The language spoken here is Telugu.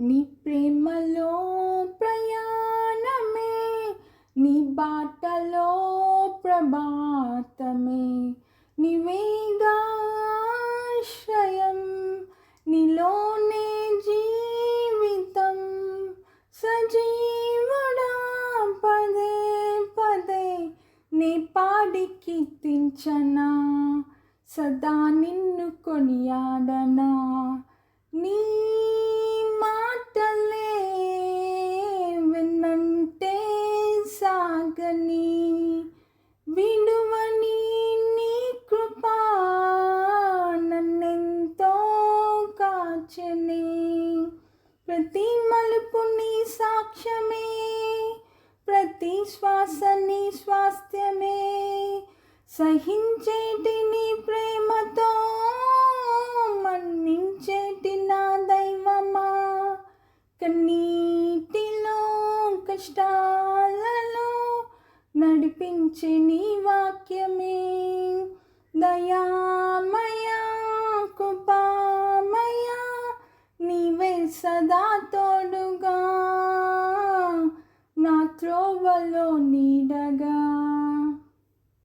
నీ ప్రేమలో ప్రయాణమే, నీ బాటలో ప్రభాతమే, నీవేగా ఆశ్రయం, నీలోనే జీవితం. సజీవుడా పదే పదే నీ పాడి కీర్తించనా, సదా నిన్ను కొనియాడనా. నీ మాటలే విన్నంటే సాగని, విడువని నీ కృపా నన్నెంతో కాచెని. ప్రతి మలుపు నీ సాక్ష్యమే, ప్రతి శ్వాస నీ స్వాస్థ్యమే. సహించేటి నీ ప్రేమతో మన్నించేటి నా దైవమా. కన్నీటిలో కష్టాలలో నడిపించే నీ వాక్యమే. దయామయా కృపామయా నీవే సదా తోడుగా, నా త్రోవలో